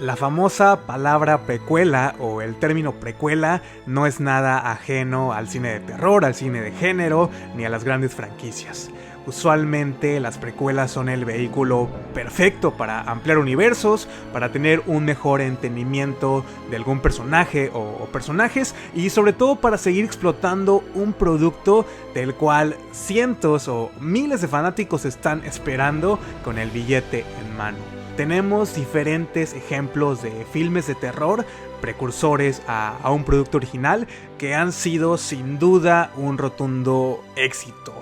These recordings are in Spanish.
La famosa palabra precuela o el término precuela no es nada ajeno al cine de terror, al cine de género, ni a las grandes franquicias. Usualmente las precuelas son el vehículo perfecto para ampliar universos, para tener un mejor entendimiento de algún personaje o personajes y sobre todo para seguir explotando un producto del cual cientos o miles de fanáticos están esperando con el billete en mano. Tenemos diferentes ejemplos de filmes de terror precursores a un producto original que han sido sin duda un rotundo éxito.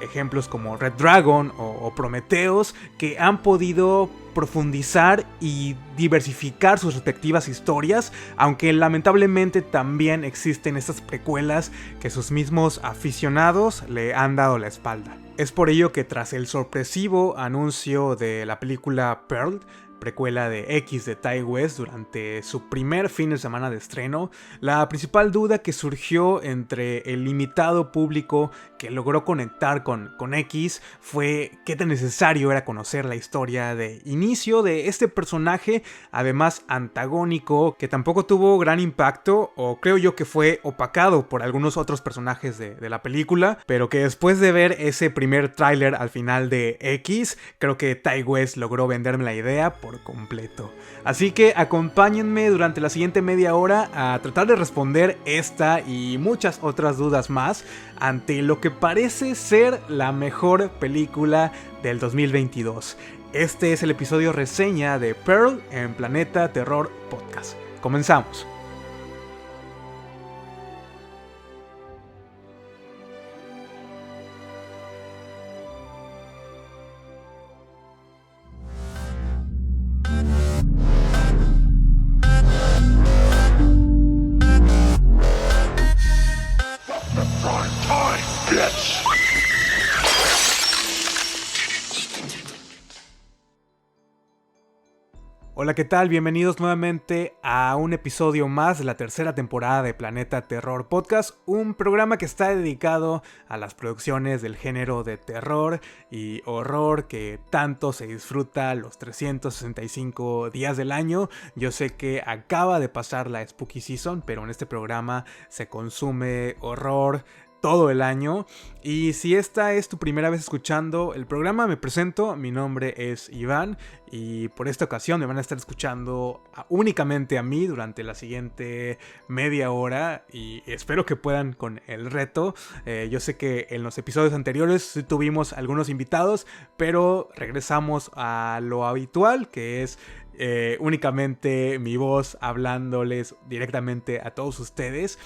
Ejemplos como Red Dragon o Prometheus que han podido profundizar y diversificar sus respectivas historias, aunque lamentablemente también existen estas precuelas que sus mismos aficionados le han dado la espalda. Es por ello que tras el sorpresivo anuncio de la película Pearl, precuela de X de Ti West durante su primer fin de semana de estreno, la principal duda que surgió entre el limitado público que logró conectar con X fue qué tan necesario era conocer la historia de inicio de este personaje, además antagónico, que tampoco tuvo gran impacto, o creo yo que fue opacado por algunos otros personajes de la película, pero que después de ver ese primer tráiler al final de X, creo que Ti West logró venderme la idea por completo. Así que acompáñenme durante la siguiente media hora a tratar de responder esta y muchas otras dudas más ante lo que parece ser la mejor película del 2022. Este es el episodio reseña de Pearl en Planeta Terror Podcast. Comenzamos. Hola, ¿qué tal? Bienvenidos nuevamente a un episodio más de la tercera temporada de Planeta Terror Podcast, un programa que está dedicado a las producciones del género de terror y horror que tanto se disfruta los 365 días del año. Yo sé que acaba de pasar la Spooky Season, pero en este programa se consume horror todo el año. Y si esta es tu primera vez escuchando el programa, me presento, mi nombre es Iván y por esta ocasión me van a estar escuchando únicamente a mí durante la siguiente media hora y espero que puedan con el reto. Yo sé que en los episodios anteriores sí tuvimos algunos invitados, pero regresamos a lo habitual, que es únicamente mi voz hablándoles directamente a todos ustedes.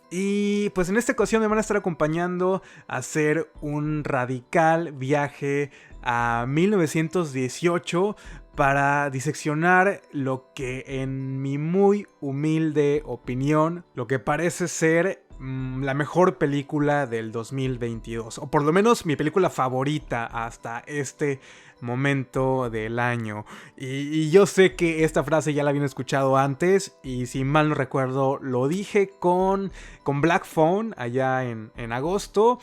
Y pues en esta ocasión me van a estar acompañando a hacer un radical viaje a 1918 para diseccionar lo que en mi muy humilde opinión, lo que parece ser la mejor película del 2022, o por lo menos mi película favorita hasta este momento del año. Y yo sé que esta frase ya la habían escuchado antes y si mal no recuerdo lo dije con Black Phone allá en agosto.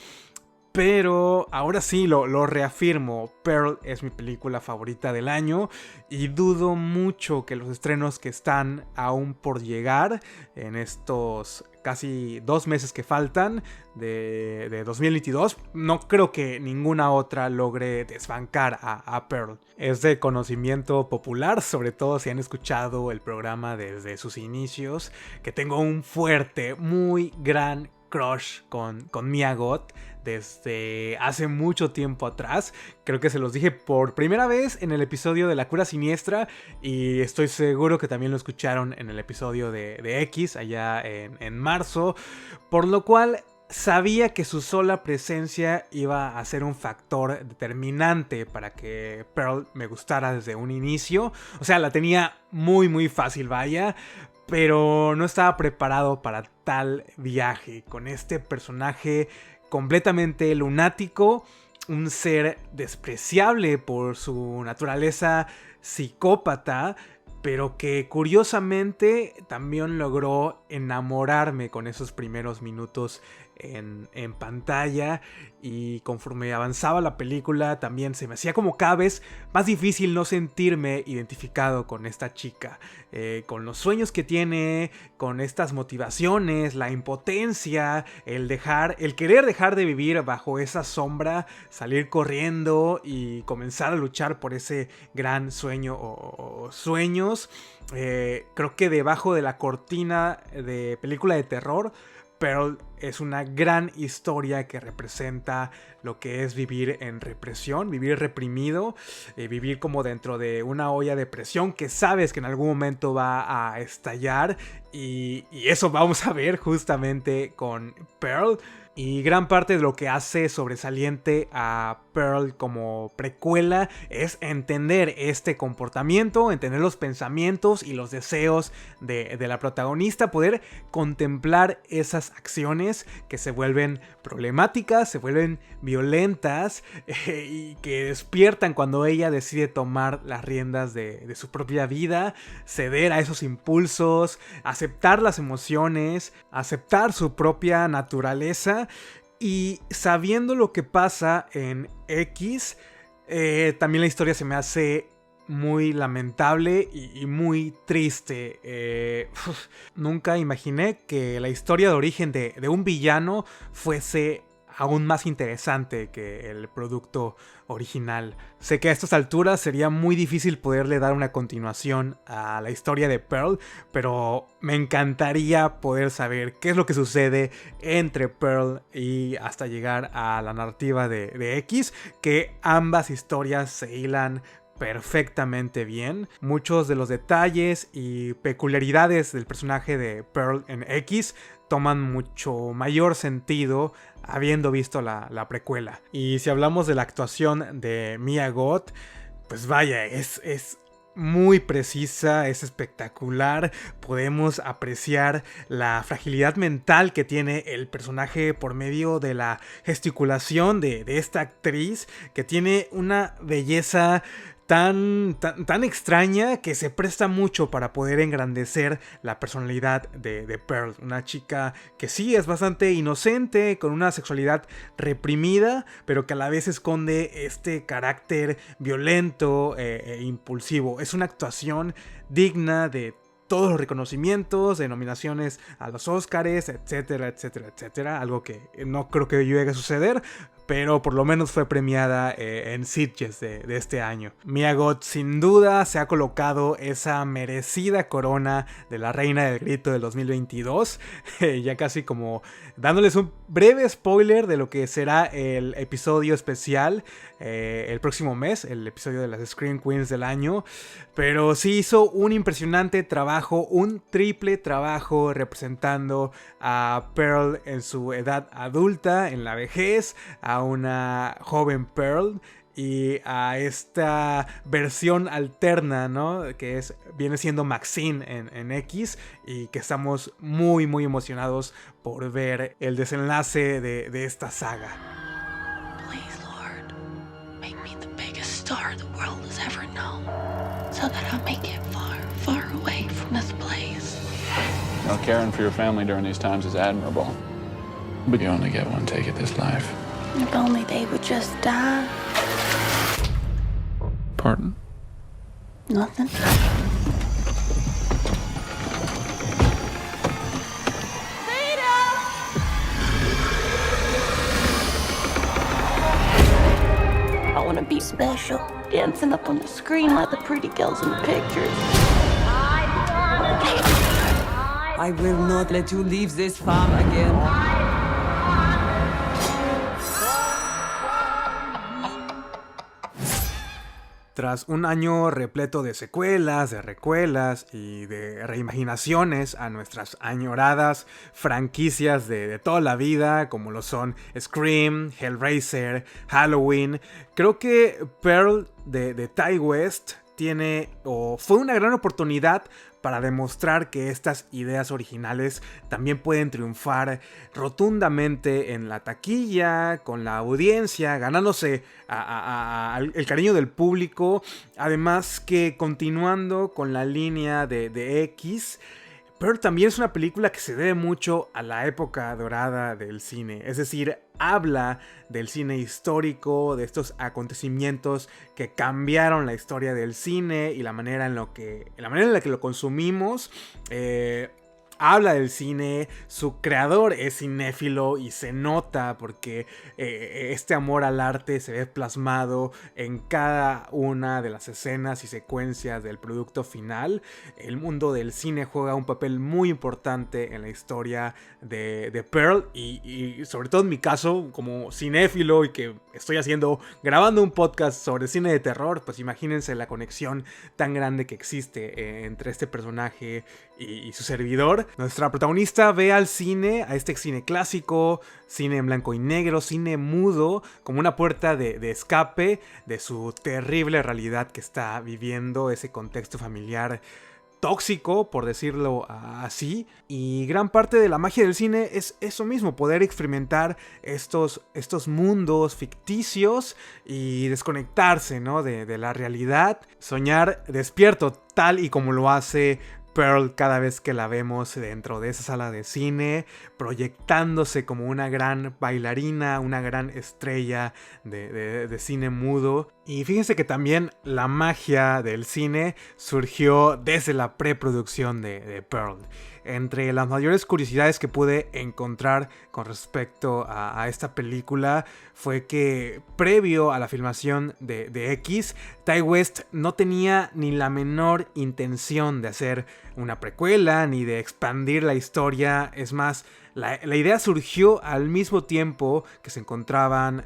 Pero ahora sí lo reafirmo, Pearl es mi película favorita del año y dudo mucho que los estrenos que están aún por llegar en estos casi 2 meses que faltan de 2022, no creo que ninguna otra logre desbancar a Pearl. Es de conocimiento popular, sobre todo si han escuchado el programa desde sus inicios, que tengo un fuerte, muy gran crush con Mia Goth desde hace mucho tiempo atrás. Creo que se los dije por primera vez en el episodio de La Cura Siniestra y estoy seguro que también lo escucharon en el episodio de X allá en marzo, por lo cual sabía que su sola presencia iba a ser un factor determinante para que Pearl me gustara desde un inicio. O sea, la tenía muy fácil, vaya, pero no estaba preparado para tal viaje con este personaje completamente lunático, un ser despreciable por su naturaleza psicópata, pero que curiosamente también logró enamorarme con esos primeros minutos en pantalla, y conforme avanzaba la película también se me hacía como cada vez más difícil no sentirme identificado con esta chica, con los sueños que tiene, con estas motivaciones, la impotencia, el querer dejar de vivir bajo esa sombra, salir corriendo y comenzar a luchar por ese gran sueño o sueños. Creo que debajo de la cortina de película de terror, Pearl es una gran historia que representa lo que es vivir en represión, vivir reprimido, vivir como dentro de una olla de presión que sabes que en algún momento va a estallar, y eso vamos a ver justamente con Pearl. Y gran parte de lo que hace sobresaliente a Pearl como precuela es entender este comportamiento, entender los pensamientos y los deseos de la protagonista, poder contemplar esas acciones que se vuelven problemáticas, se vuelven violentas, y que despiertan cuando ella decide tomar las riendas de su propia vida, ceder a esos impulsos, aceptar las emociones, aceptar su propia naturaleza. Y sabiendo lo que pasa en X, también la historia se me hace muy lamentable y muy triste. Nunca imaginé que la historia de origen de un villano fuese aún más interesante que el producto original. Sé que a estas alturas sería muy difícil poderle dar una continuación a la historia de Pearl, pero me encantaría poder saber qué es lo que sucede entre Pearl y hasta llegar a la narrativa de X, que ambas historias se hilan perfectamente bien. Muchos de los detalles y peculiaridades del personaje de Pearl en X toman mucho mayor sentido habiendo visto la precuela. Y si hablamos de la actuación de Mia Goth, pues vaya, es muy precisa, es espectacular. Podemos apreciar la fragilidad mental que tiene el personaje por medio de la gesticulación de esta actriz, que tiene una belleza tan extraña que se presta mucho para poder engrandecer la personalidad de Pearl. Una chica que sí es bastante inocente, con una sexualidad reprimida, pero que a la vez esconde este carácter violento e impulsivo. Es una actuación digna de todos los reconocimientos, de nominaciones a los Oscars, etcétera, etcétera, etcétera. Algo que no creo que llegue a suceder, pero por lo menos fue premiada en Sitges de este año. Mia Goth sin duda se ha colocado esa merecida corona de la Reina del Grito del 2022, ya casi como dándoles un breve spoiler de lo que será el episodio especial el próximo mes, el episodio de las Scream Queens del año. Pero sí hizo un impresionante trabajo, un triple trabajo representando a Pearl en su edad adulta, en la vejez, a una joven Pearl y a esta versión alterna, ¿no? Que viene siendo Maxine en X, y que estamos muy muy emocionados por ver el desenlace de esta saga. Please, Lord, make me the biggest star the world has ever known, so that I'll make it far, far away from this place. Well, caring for your family during these times is admirable, but you only get one take at this life. If only they would just die. Pardon? Nothing. I want to be special, dancing up on the screen like the pretty girls in the pictures. I will not let you leave this farm again. Tras un año repleto de secuelas, de recuelas y de reimaginaciones a nuestras añoradas franquicias de toda la vida, como lo son Scream, Hellraiser, Halloween, creo que Pearl de Ti West fue una gran oportunidad para demostrar que estas ideas originales también pueden triunfar rotundamente en la taquilla, con la audiencia, ganándose el cariño del público. Además que continuando con la línea de X, Pearl también es una película que se debe mucho a la época dorada del cine, es decir, habla del cine histórico, de estos acontecimientos que cambiaron la historia del cine y la manera en la que lo consumimos. Habla del cine, su creador es cinéfilo y se nota porque este amor al arte se ve plasmado en cada una de las escenas y secuencias del producto final. El mundo del cine juega un papel muy importante en la historia de Pearl y sobre todo en mi caso como cinéfilo y que estoy grabando un podcast sobre cine de terror, pues imagínense la conexión tan grande que existe entre este personaje y su servidor. Nuestra protagonista ve al cine, a este cine clásico, cine en blanco y negro, cine mudo, como una puerta de escape de su terrible realidad que está viviendo, ese contexto familiar tóxico, por decirlo así. Y gran parte de la magia del cine es eso mismo, poder experimentar estos mundos ficticios y desconectarse, ¿no? de la realidad, soñar despierto, tal y como lo hace Pearl cada vez que la vemos dentro de esa sala de cine, proyectándose como una gran bailarina, una gran estrella de cine mudo. Y fíjense que también la magia del cine surgió desde la preproducción de Pearl. Entre las mayores curiosidades que pude encontrar con respecto a esta película fue que previo a la filmación de X, Ti West no tenía ni la menor intención de hacer una precuela ni de expandir la historia. Es más, la idea surgió al mismo tiempo que se encontraban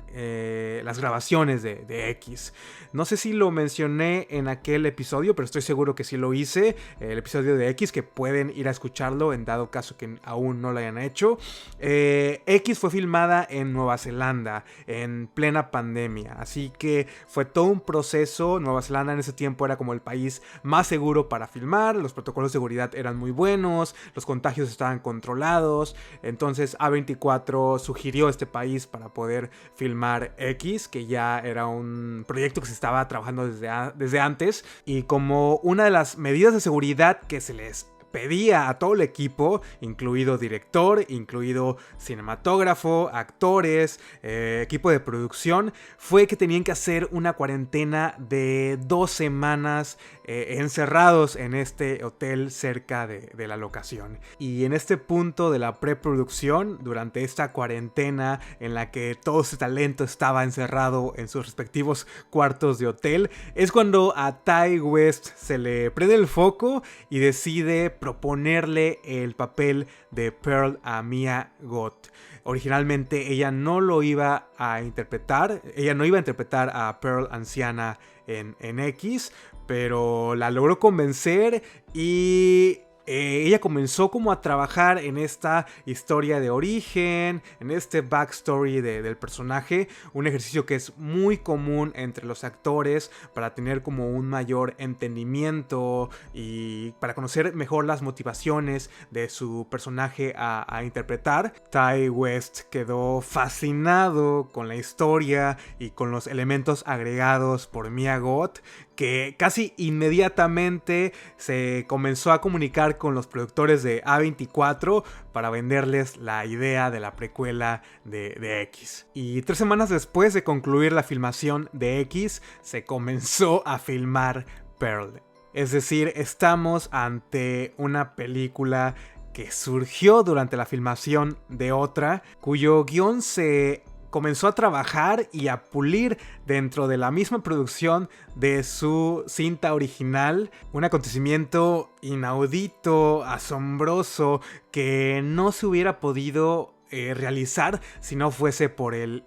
las grabaciones de X. No sé si lo mencioné en aquel episodio, pero estoy seguro que sí lo hice. El episodio de X, que pueden ir a escucharlo en dado caso que aún no lo hayan hecho. X fue filmada en Nueva Zelanda en plena pandemia, así que fue todo un proceso. Nueva Zelanda en ese tiempo era como el país más seguro para filmar, los protocolos de seguridad eran muy buenos, los contagios estaban controlados. Entonces A24 sugirió este país para poder filmar X, que ya era un proyecto que se estaba trabajando desde antes, y como una de las medidas de seguridad que se les pedía a todo el equipo, incluido director, incluido cinematógrafo, actores, equipo de producción, fue que tenían que hacer una cuarentena de 2 semanas encerrados en este hotel cerca de la locación. Y en este punto de la preproducción, durante esta cuarentena en la que todo ese talento estaba encerrado en sus respectivos cuartos de hotel, es cuando a Ti West se le prende el foco y decide proponerle el papel de Pearl a Mia Goth. Originalmente ella no lo iba a interpretar, ella no iba a interpretar a Pearl anciana en X, pero la logró convencer y ella comenzó como a trabajar en esta historia de origen, en este backstory del personaje, un ejercicio que es muy común entre los actores para tener como un mayor entendimiento y para conocer mejor las motivaciones de su personaje a interpretar. Ti West quedó fascinado con la historia y con los elementos agregados por Mia Goth, que casi inmediatamente se comenzó a comunicar con los productores de A24 para venderles la idea de la precuela de X. Y 3 semanas después de concluir la filmación de X, se comenzó a filmar Pearl. Es decir, estamos ante una película que surgió durante la filmación de otra, cuyo guión se comenzó a trabajar y a pulir dentro de la misma producción de su cinta original. Un acontecimiento inaudito, asombroso, que no se hubiera podido realizar si no fuese por el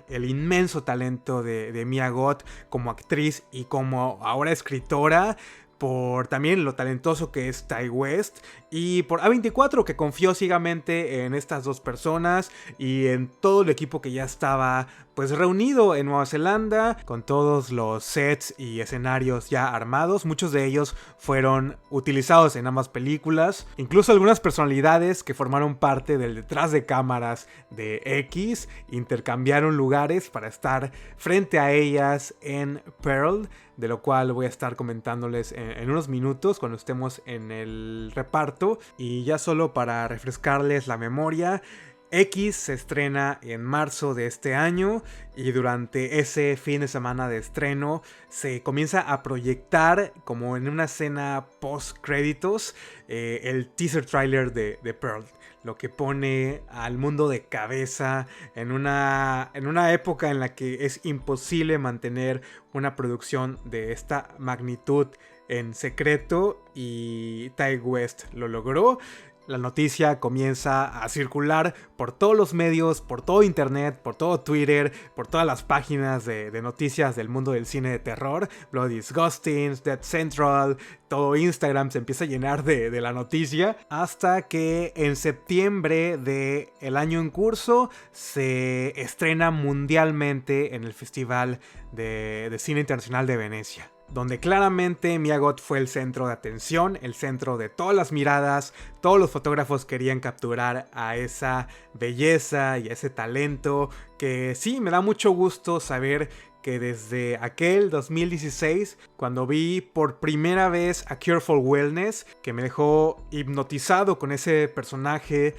inmenso talento de Mia Goth como actriz y como ahora escritora, por también lo talentoso que es Ti West y por A24, que confió ciegamente en estas dos personas y en todo el equipo que ya estaba pues reunido en Nueva Zelanda, con todos los sets y escenarios ya armados. Muchos de ellos fueron utilizados en ambas películas, incluso algunas personalidades que formaron parte del detrás de cámaras de X intercambiaron lugares para estar frente a ellas en Pearl. de lo cual voy a estar comentándoles en unos minutos cuando estemos en el reparto. Y ya solo para refrescarles la memoria, X se estrena en marzo de este año y durante ese fin de semana de estreno se comienza a proyectar como en una escena post créditos el teaser trailer de Pearl, lo que pone al mundo de cabeza en una época en la que es imposible mantener una producción de esta magnitud en secreto, y Ti West lo logró. La noticia comienza a circular por todos los medios, por todo internet, por todo Twitter, por todas las páginas de noticias del mundo del cine de terror. Bloody Disgusting, Dead Central, todo Instagram se empieza a llenar de la noticia. Hasta que en septiembre del año en curso se estrena mundialmente en el Festival de Cine Internacional de Venecia, donde claramente Mia Goth fue el centro de atención, el centro de todas las miradas. Todos los fotógrafos querían capturar a esa belleza y a ese talento, que sí, me da mucho gusto saber que desde aquel 2016, cuando vi por primera vez A Cure for Wellness, que me dejó hipnotizado con ese personaje,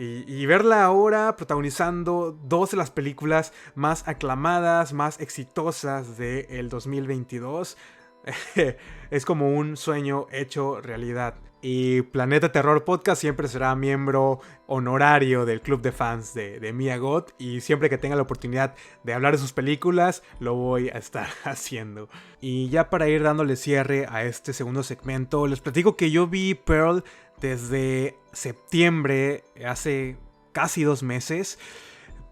y verla ahora protagonizando dos de las películas más aclamadas, más exitosas del 2022, es como un sueño hecho realidad. Y Planeta Terror Podcast siempre será miembro honorario del club de fans de Mia Goth, y siempre que tenga la oportunidad de hablar de sus películas lo voy a estar haciendo. Y ya para ir dándole cierre a este segundo segmento, les platico que yo vi Pearl desde septiembre, hace casi 2 meses,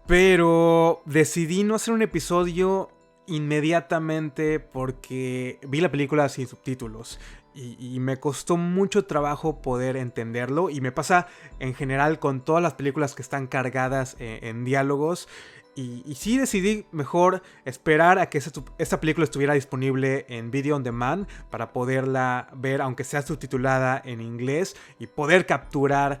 pero decidí no hacer un episodio inmediatamente porque vi la película sin subtítulos y me costó mucho trabajo poder entenderlo, y me pasa en general con todas las películas que están cargadas en diálogos. Y sí decidí mejor esperar a que esta película estuviera disponible en Video On Demand para poderla ver, aunque sea subtitulada en inglés, y poder capturar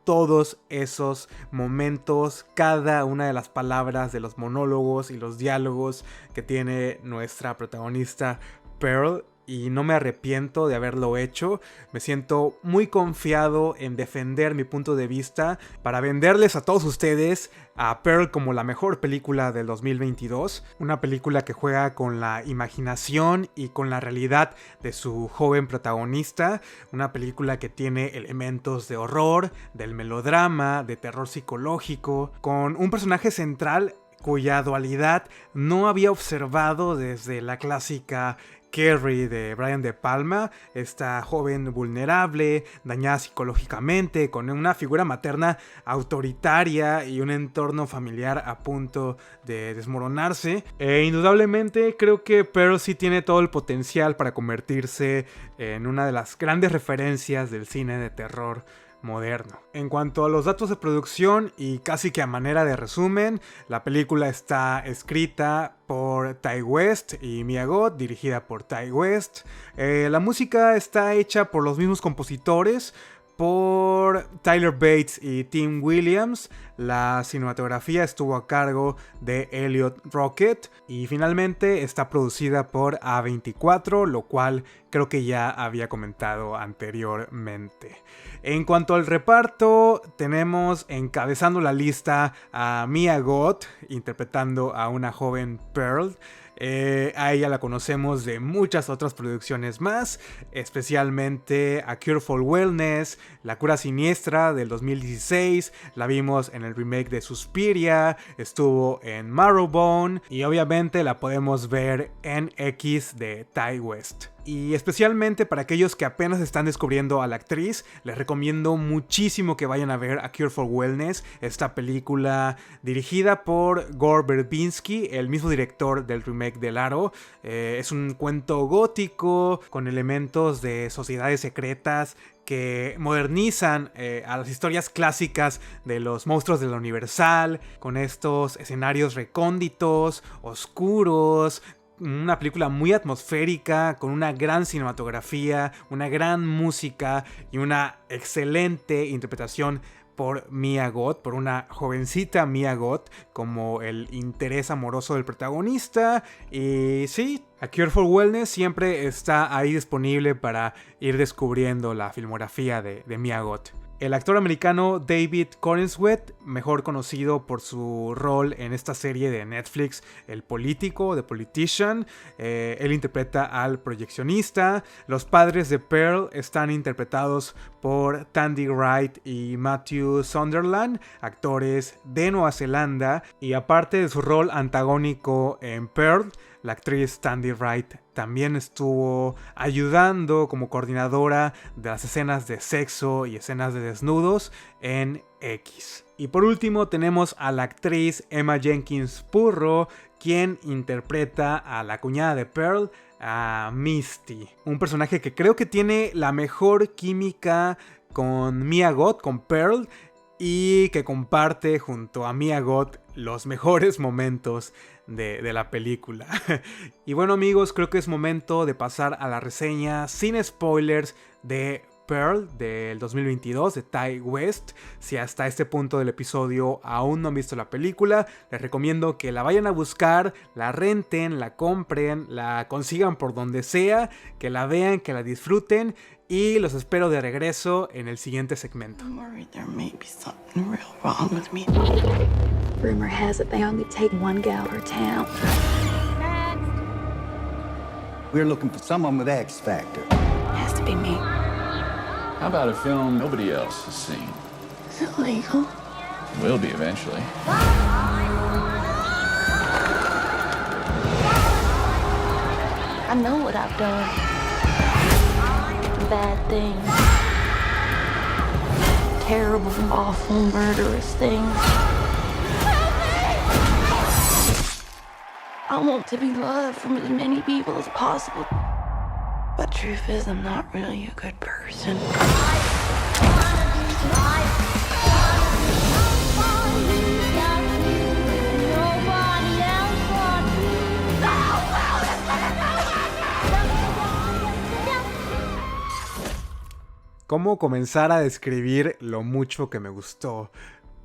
todos esos momentos, cada una de las palabras de los monólogos y los diálogos que tiene nuestra protagonista Pearl. Y no me arrepiento de haberlo hecho. Me siento muy confiado en defender mi punto de vista para venderles a todos ustedes a Pearl como la mejor película del 2022. Una película que juega con la imaginación y con la realidad de su joven protagonista. Una película que tiene elementos de horror, del melodrama, de terror psicológico, con un personaje central cuya dualidad no había observado desde la clásica Carrie de Brian De Palma, esta joven vulnerable, dañada psicológicamente, con una figura materna autoritaria y un entorno familiar a punto de desmoronarse. Indudablemente creo que Pearl sí tiene todo el potencial para convertirse en una de las grandes referencias del cine de terror moderno. En cuanto a los datos de producción y casi que a manera de resumen, la película está escrita por Ti West y Mia Goth, dirigida por Ti West. La música está hecha por los mismos compositores, por Tyler Bates y Tim Williams. La cinematografía estuvo a cargo de Elliot Rocket, y finalmente está producida por A24, lo cual creo que ya había comentado anteriormente. En cuanto al reparto, tenemos encabezando la lista a Mia Goth, interpretando a una joven Pearl. A ella la conocemos de muchas otras producciones más, especialmente A Cure for Wellness, La Cura Siniestra del 2016, la vimos en el remake de Suspiria, estuvo en Marrowbone, y obviamente la podemos ver en X de Ti West. Y especialmente para aquellos que apenas están descubriendo a la actriz, les recomiendo muchísimo que vayan a ver A Cure for Wellness, esta película dirigida por Gore Verbinski, el mismo director del remake de Aro. Es un cuento gótico con elementos de sociedades secretas que modernizan a las historias clásicas de los monstruos de la Universal, con estos escenarios recónditos, oscuros. Una película muy atmosférica, con una gran cinematografía, una gran música y una excelente interpretación por Mia Goth, por una jovencita Mia Goth, como el interés amoroso del protagonista. Y sí, A Cure for Wellness siempre está ahí disponible para ir descubriendo la filmografía de Mia Goth. El actor americano David Corenswet, mejor conocido por su rol en esta serie de Netflix, El Político, The Politician, él interpreta al proyeccionista. Los padres de Pearl están interpretados por Tandy Wright y Matthew Sunderland, actores de Nueva Zelanda, y aparte de su rol antagónico en Pearl, la actriz Tandy Wright también estuvo ayudando como coordinadora de las escenas de sexo y escenas de desnudos en X. Y por último tenemos a la actriz Emma Jenkins Purro, quien interpreta a la cuñada de Pearl, a Misty. Un personaje que creo que tiene la mejor química con Mia Goth, con Pearl, y que comparte junto a Mia Goth los mejores momentos de la película. Y bueno amigos, creo que es momento de pasar a la reseña sin spoilers de Pearl del 2022 de Ti West. Si hasta este punto del episodio aún no han visto la película, les recomiendo que la vayan a buscar, la renten, la compren, la consigan por donde sea, que la vean, que la disfruten, y los espero de regreso en el siguiente segmento. I'm worried there may be something real wrong with me. Rumor has it they only take one gal per town. We're looking for someone with X Factor. Has to be me. How about a film nobody else has seen? Is it legal? Will be eventually. I know what I've done. Bad things. Terrible, awful, murderous things. I want to be loved from as many people as possible. But truth is, I'm not really a good person. ¿Cómo comenzar a describir lo mucho que me gustó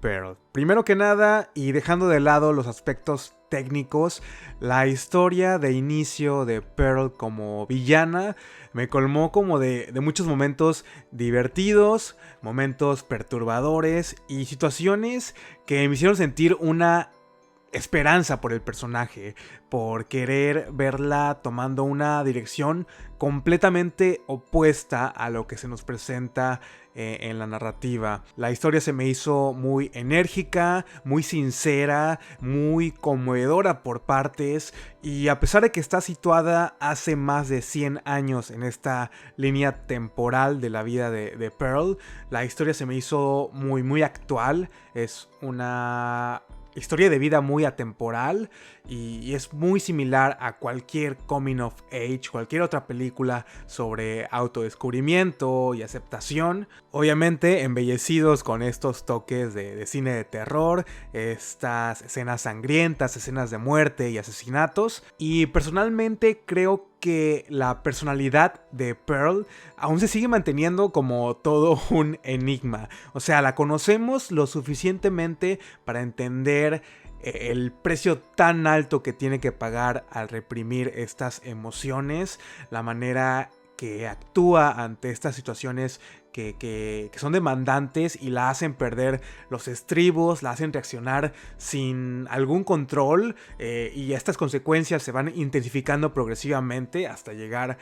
Pearl? Primero que nada, y dejando de lado los aspectos técnicos, la historia de inicio de Pearl como villana me colmó como de muchos momentos divertidos, momentos perturbadores y situaciones que me hicieron sentir una esperanza por el personaje, por querer verla tomando una dirección completamente opuesta a lo que se nos presenta en la narrativa. La historia se me hizo muy enérgica, muy sincera, muy conmovedora por partes, y a pesar de que está situada hace más de 100 años en esta línea temporal de la vida de Pearl, la historia se me hizo muy actual. Es una historia de vida muy atemporal y es muy similar a cualquier coming of age, cualquier otra película sobre autodescubrimiento y aceptación. Obviamente embellecidos con estos toques de cine de terror, estas escenas sangrientas, escenas de muerte y asesinatos. Y personalmente creo que la personalidad de Pearl aún se sigue manteniendo como todo un enigma. O sea, la conocemos lo suficientemente para entender el precio tan alto que tiene que pagar al reprimir estas emociones, la manera que actúa ante estas situaciones que son demandantes y la hacen perder los estribos, la hacen reaccionar sin algún control, y estas consecuencias se van intensificando progresivamente hasta llegar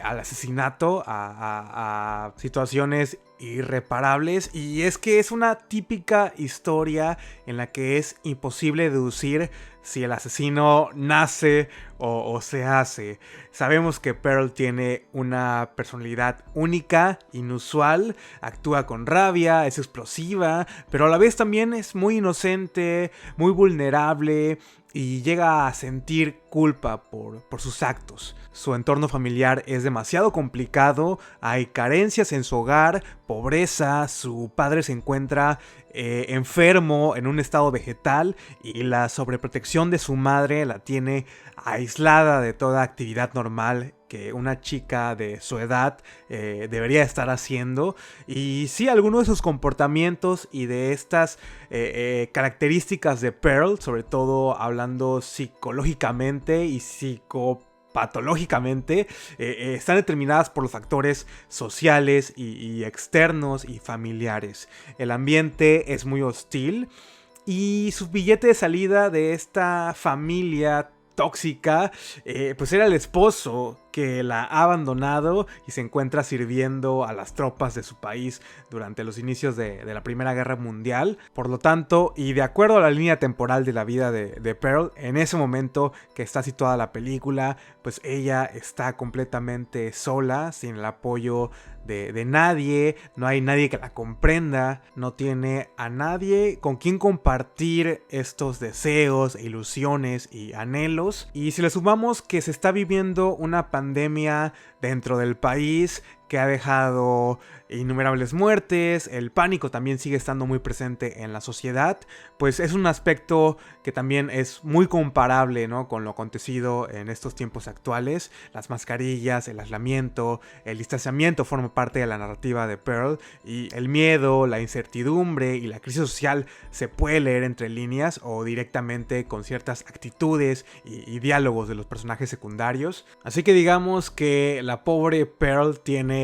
al asesinato, a situaciones irreparables. Y es que es una típica historia en la que es imposible deducir si el asesino nace o se hace. Sabemos que Pearl tiene una personalidad única, inusual, actúa con rabia, es explosiva, pero a la vez también es muy inocente, muy vulnerable y llega a sentir culpa por sus actos. Su entorno familiar es demasiado complicado, hay carencias en su hogar pobreza, su padre se encuentra enfermo en un estado vegetal y la sobreprotección de su madre la tiene aislada de toda actividad normal que una chica de su edad debería estar haciendo. Y sí, algunos de sus comportamientos y de estas características de Pearl, sobre todo hablando psicológicamente y patológicamente, están determinadas por los factores sociales y externos y familiares. El ambiente es muy hostil y su billete de salida de esta familia tóxica, pues era el esposo que la ha abandonado y se encuentra sirviendo a las tropas de su país durante los inicios de la Primera Guerra Mundial. Por lo tanto, y de acuerdo a la línea temporal de la vida de Pearl, en ese momento que está situada la película, pues ella está completamente sola, sin el apoyo de nadie, no hay nadie que la comprenda, no tiene a nadie con quien compartir estos deseos, ilusiones y anhelos. Y si le sumamos que se está viviendo una pandemia dentro del país que ha dejado innumerables muertes, el pánico también sigue estando muy presente en la sociedad, pues es un aspecto que también es muy comparable, ¿no?, con lo acontecido en estos tiempos actuales. Las mascarillas, el aislamiento, el distanciamiento forman parte de la narrativa de Pearl, y el miedo, la incertidumbre y la crisis social se puede leer entre líneas o directamente con ciertas actitudes y diálogos de los personajes secundarios. Así que digamos que la pobre Pearl tiene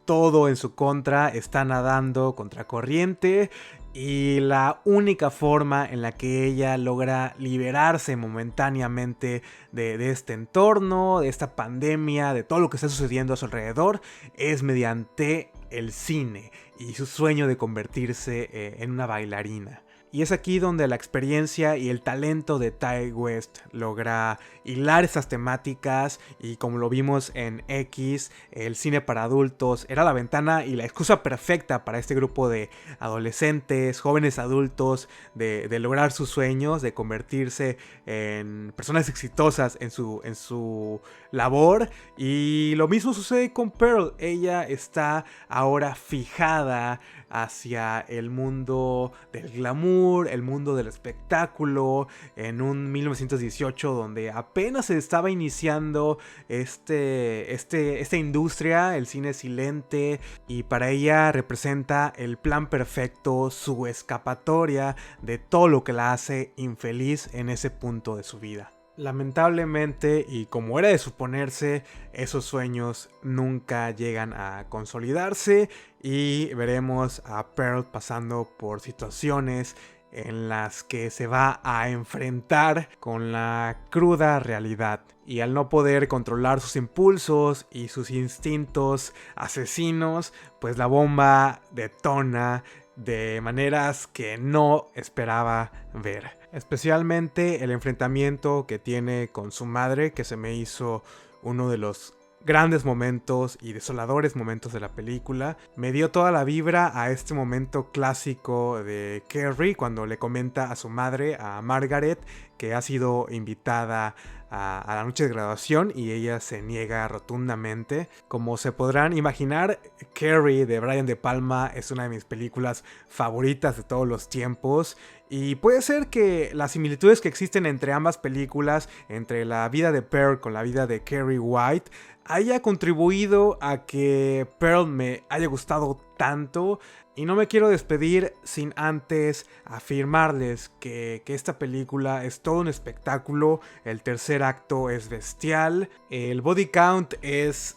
todo en su contra, está nadando contracorriente, y la única forma en la que ella logra liberarse momentáneamente de este entorno, de esta pandemia, de todo lo que está sucediendo a su alrededor, es mediante el cine y su sueño de convertirse en una bailarina. Y es aquí donde la experiencia y el talento de Ti West logra hilar estas temáticas, y como lo vimos en X, el cine para adultos era la ventana y la excusa perfecta para este grupo de adolescentes, jóvenes adultos, de lograr sus sueños, de convertirse en personas exitosas en su labor. Y lo mismo sucede con Pearl. Ella está ahora fijada hacia el mundo del glamour, el mundo del espectáculo, en un 1918 donde apenas se estaba iniciando esta industria, el cine silente, y para ella representa el plan perfecto, su escapatoria de todo lo que la hace infeliz en ese punto de su vida. Lamentablemente, y como era de suponerse, esos sueños nunca llegan a consolidarse, y veremos a Pearl pasando por situaciones en las que se va a enfrentar con la cruda realidad. Y al no poder controlar sus impulsos y sus instintos asesinos, pues la bomba detona de maneras que no esperaba ver. Especialmente el enfrentamiento que tiene con su madre, que se me hizo uno de los grandes momentos y desoladores momentos de la película. Me dio toda la vibra a este momento clásico de Carrie cuando le comenta a su madre, a Margaret, que ha sido invitada a la noche de graduación, y ella se niega rotundamente. Como se podrán imaginar, Carrie de Brian De Palma es una de mis películas favoritas de todos los tiempos, y puede ser que las similitudes que existen entre ambas películas, entre la vida de Pearl con la vida de Carrie White, haya contribuido a que Pearl me haya gustado tanto. Y no me quiero despedir sin antes afirmarles que esta película es todo un espectáculo. El tercer acto es bestial. El body count es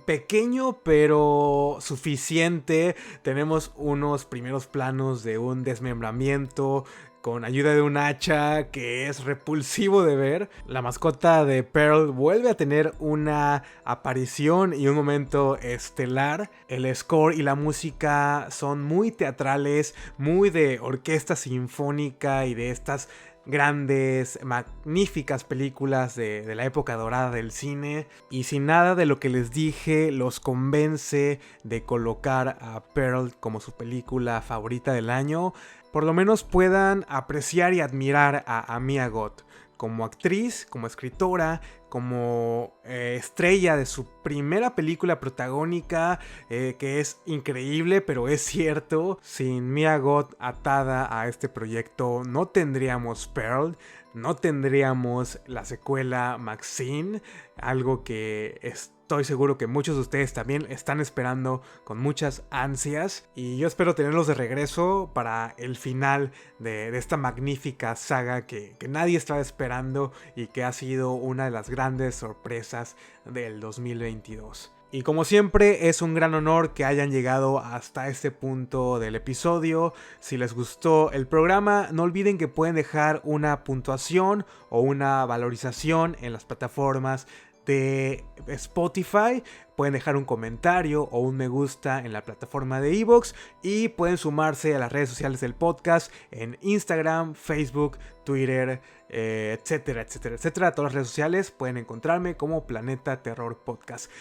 pequeño pero suficiente. Tenemos unos primeros planos de un desmembramiento con ayuda de un hacha que es repulsivo de ver. La mascota de Pearl vuelve a tener una aparición y un momento estelar. El score y la música son muy teatrales, muy de orquesta sinfónica y de estas grandes, magníficas películas de la época dorada del cine. Y si nada de lo que les dije los convence de colocar a Pearl como su película favorita del año, por lo menos puedan apreciar y admirar a Mia Goth como actriz, como escritora, como estrella de su primera película protagónica, que es increíble, pero es cierto. Sin Mia Goth atada a este proyecto, no tendríamos Pearl, no tendríamos la secuela Maxine, algo que estoy seguro que muchos de ustedes también están esperando con muchas ansias, y yo espero tenerlos de regreso para el final de esta magnífica saga que nadie estaba esperando y que ha sido una de las grandes sorpresas del 2022. Y como siempre, es un gran honor que hayan llegado hasta este punto del episodio. Si les gustó el programa, no olviden que pueden dejar una puntuación o una valorización en las plataformas de Spotify. Pueden dejar un comentario o un me gusta en la plataforma de iVoox y pueden sumarse a las redes sociales del podcast en Instagram, Facebook, Twitter, etcétera, etcétera, etcétera. Todas las redes sociales pueden encontrarme como Planeta Terror Podcast.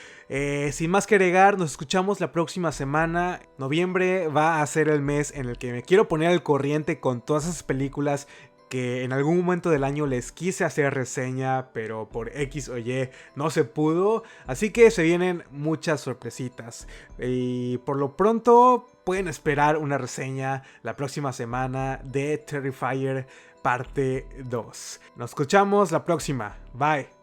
Sin más que agregar, nos escuchamos la próxima semana. Noviembre va a ser el mes en el que me quiero poner al corriente con todas esas películas que en algún momento del año les quise hacer reseña, pero por X o Y no se pudo. Así que se vienen muchas sorpresitas. Y por lo pronto pueden esperar una reseña la próxima semana de Terrifier parte 2. Nos escuchamos la próxima. Bye.